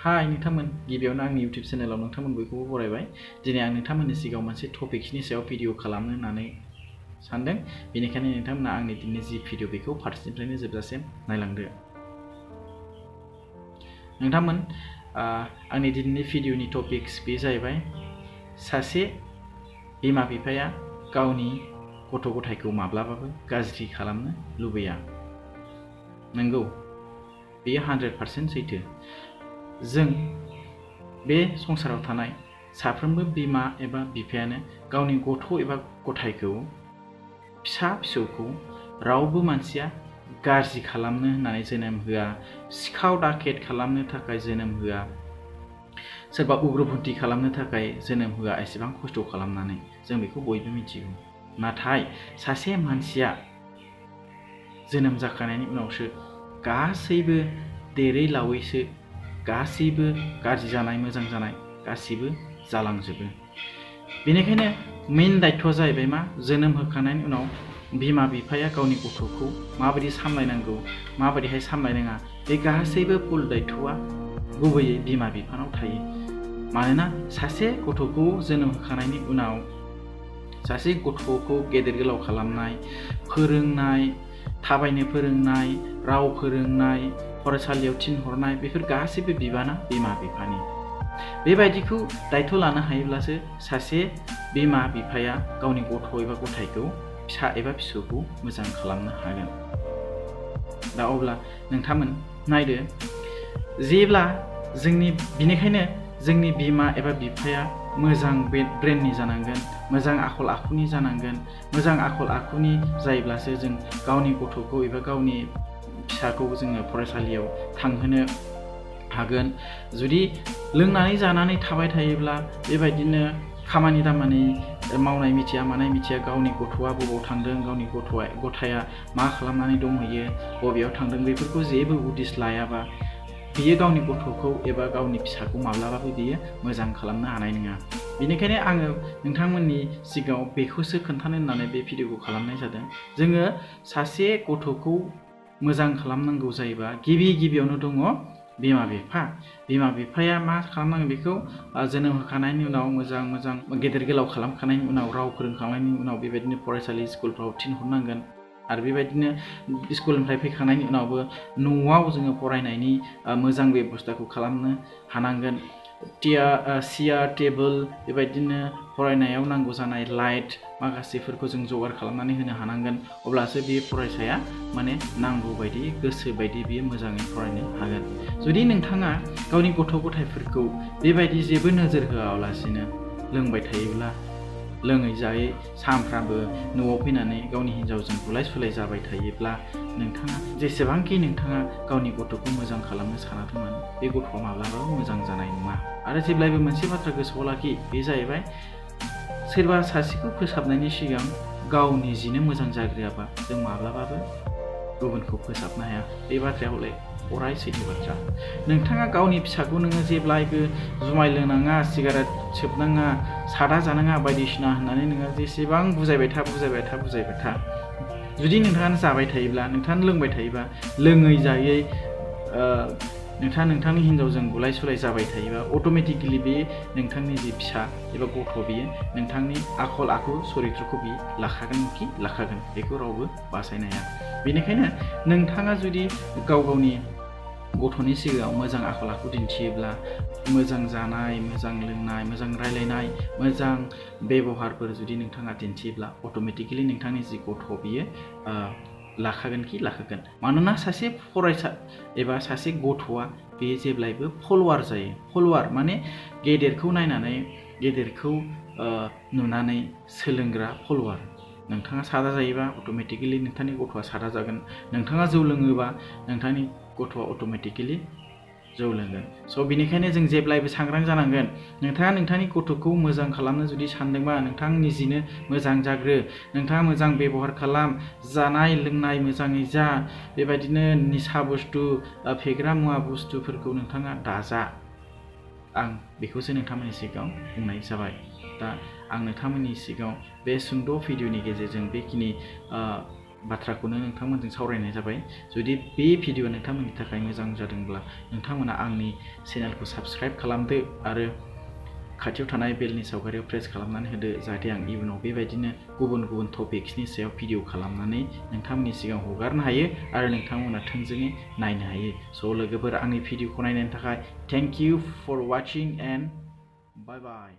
हाय नोंथांमोन गिबियावनो आंनि YouTube चेनेलाव नोंथांमोन बयखौबो बरायबाय। दिनै आं नोंथांमोननि सिगाङाव मोनसे टपिकनि सायाव भिडिअ खालामनो होननानै सानदों। बेनिखायनो नोंथांमोना आंनि दिनैनि जि भिडिअ बेखौ फारसेनिफ्रायनो जोबजासिम नायलांदो। नोंथांमोन आंनि दिनैनि भिडिअनि टपिक्स बे जाहैबाय सासे बिमा बिफाया गावनि गथ' गथायखौ माब्लाबाबो गाज्रि खालामनो लुबैया। नंगौ, बेयो 100% सैथो। जों बे संसाराव थानाय साफ्रोमबो बिमा एबा बिफायानो गावनि गथ' एबा गथायखौ फिसा फिसौखौ रावबो मानसिया गाज्रि खालामनो होननानै जोनोम होआ, सिखाव दाखेट खालामनो थाखाय जोनोम होआ, सोरबा उग्रपन्थी खालामनो थाखाय जोनोम होआ एसेबां खस्थ' खालामनानै। जों बेखौ बयबो मिथिगौ। नाथाय सासे मानसिया जोनोम जाखांनायनि उनावसो गासैबो देरै लावैसो गासैबो गाज्रि जानाय मोजां जानाय गासैबो जालांजोबो। बेनिखायनो मेन दायथ'आ जाहैबाय मा, जोनोम होखांनायनि उनाव बिमा बिफाया गावनि गथ'खौ माबायदि सामलायनांगौ, माबायदिहाय सामलायनाङा, बे गासैबो फुल दायथ'आ गुबैयै बिमा बिफानाव थायो। मानोना सासे गथ'खौ जोनोम होखांनायनि उनाव सासे गथ'खौ गेदेर गोलाव खालामनाय, फोरोंनाय, थाबायनो फोरोंनाय, राव फोरोंनाय, फरायसालियाव थिनहरनाय, बेफोर गासैबो बिबाना बिमा बिफानि। बेबायदिखौ दायथ' लानो हायोब्लासो सासे बिमा बिफाया गावनि गथ' एबा गथायखौ फिसा एबा फिसौखौ मोजां खालामनो हागोन। दा अब्ला नोंथांमोन नायदो, जेब्ला बेनिखायनो जोंनि बिमा एबा बिफाया मोजां ब्रेननि जानांगोन, मोजां आखल आखुनि जानांगोन। मोजां आखल आखुनि जायोब्लासो जों गावनि गथ'खौ एबा गावनि फिसाखौ जोङो फरायसालियाव थांहोनो हागोन। जुदि लोंनानै जानानै थाबाय थायोब्ला, बेबायदिनो खामानि दामानि मावनाय मिथिया मानाय मिथिया, गावनि गथ'आ बबाव थांदों, गावनि गथाया मा खालामनानै दंहैयो, बबेयाव थांदों, बेफोरखौ जेबो उदिस लायाबा बियो गावनि गथ'खौ एबा गावनि फिसाखौ माब्लाबाबो बियो मोजां खालामनो हानाय नङा। बेनिखायनो आङो नोंथांमोननि सिगाङाव बेखौसो खोन्थानो होननानै बे भिडिअखौ खालामनाय जादों। जोङो सासे गथ'खौ मोजां खालामनांगौ जायोबा गिबियावनो दङ बिमा बिफा। बिमा बिफाया मा खालामनांगौ, बेखौ जोनोम होखांनायनि उनाव मोजां गेदेर गोलाव खालामखांनायनि उनाव, राव फोरोंखांनायनि उनाव बेबायदिनो फरायसालि स्कुलफ्राव थिनहरनांगोन। आरो बेबायदिनो स्कुलनिफ्राय फैखांनायनि उनावबो न'आव जोङो फरायनायनि मोजां बेब'स्थाखौ खालामनो हानांगोन। सियार टेबोल, बेबायदिनो फरायनायाव नांगौ जानाय लाइट माखासेफोरखौ जों जगार खालामनानै होनो हानांगोन। अब्लासो बे फरायसाया माने नांगौ बायदि गोसो बायदि बियो मोजाङै फरायनो हागोन। जुदि नोंथाङा गावनि गथ' गथायफोरखौ बेबायदि जेबो नोजोर होआलासिनो लोंबाय थायोब्ला, लोङै जायै सानफ्रामबो न'आव फैनानै गावनि हिन्जावजों बुलाय सुलाय जाबाय थायोब्ला, नोंथाङा जेसेबांखि नोंथाङा गावनि गथ'खौ मोजां खालामनो सानाखैमोन, बे गथ'आ माब्लाबाबो मोजां जानाय नङा। आरो जेब्लायबो मोनसे बाथ्रा गोसोआव लाखि, बे जाहैबाय सोरबा सासेखौ फोसाबनायनि सिगां गाव निजिनो मोजां जाग्रोआबा जों माब्लाबाबो गुबुनखौ फोसाबनो हाया। बे बाथ्राया हले अराय सैथो बाथ्रा। नोंथाङा गावनि फिसाखौ नोङो जेब्लायबो जुमाय लोंनाङा, सिगारेट सोबनाङा, सादा जानाङा बायदिसिना होननानै नोङो जेसेबां बुजायबाय था, जुदि नोंथाङा जाबाय थायोब्ला, नोंथाङा लोंबाय थायोबा, लोङै जायै नोंथाङा नोंथांनि हिन्जावजों बुलाय सुलाय जाबाय थायोबा, अट'मेटिकेलि बे नोंथांनि जि फिसा एबा गथ' बियो नोंथांनि आखल आखु चरित्रखौ बियो लाखागोन। बेखौ रावबो बासायनो हाया। बेनिखायनो नोंथाङा जुदि गावनि गथ'नि सिगाङाव मोजां आखल आखु दिन्थियोब्ला, मोजां जानाय, मोजां लोंनाय, मोजां रायलायनाय, मोजां बेब'हारफोर जुदि नोंथाङा दिन्थियोब्ला, अट'मेटिकेलि नोंथांनि जि गथ' बियो लाखागोन। मानोना सासे फरायसा एबा सासे गथ'आ बेयो जेब्लायबो फल'वार जायो। फल'वार माने गेदेरखौ नायनानै, गेदेरखौ नुनानै सोलोंग्रा फल'वार। नोंथाङा सादा जायोबा अट'मेटिकेलि नोंथांनि गथ'आ सादा जागोन। नोंथाङा जौ लोङोबा नोंथांनि गथ'आ अट'मेटिकेलि जौ लोंगोन। स' बिनिखायनो जों जेब्लायबो सांग्रां जानांगोन। नोंथाङा नोंथांनि गथ'खौ मोजां खालामनो जुदि सानदोंबा, नोंथां निजिनो मोजां जाग्रो। नोंथाङा मोजां बेब'हार खालाम, जानाय लोंनाय मोजाङै जा, बेबायदिनो निसा बुस्थु, फेग्रा मुवा बुस्थुफोरखौ नोंथाङा दाजा। आं बेखौसो नोंथांमोननि सिगाङाव बुंनाय जाबाय। दा आं नोंथांमोननि सिगाङाव बे सुंद' भिडिअनि गेजेरजों बेखिनि बाथ्राखौनो नोंथांमोनजों सावरायनाय जाबाय जुदि बे भिडिअ नोंथांमोननि थाखाय मोजां जादोंब्ला नोंथांमोना आंनि चेनेलखौ साबस्क्राइब खालामदो आरो खाथियाव थानाय बेलनि सावगारियाव प्रेस खालामनानै होदो जाहाथे आं इयुनाव बेबायदिनो गुबुन गुबुन टपिक्सनि सायाव भिडिअ खालामनानै नोंथांमोननि सिगाङाव हगारनो हायो आरो नोंथांमोना थोंजोङै नायनो हायो स' लोगोफोर आंनि भिडिअखौ नायनायनि थाखाय thank you for watching and bye bye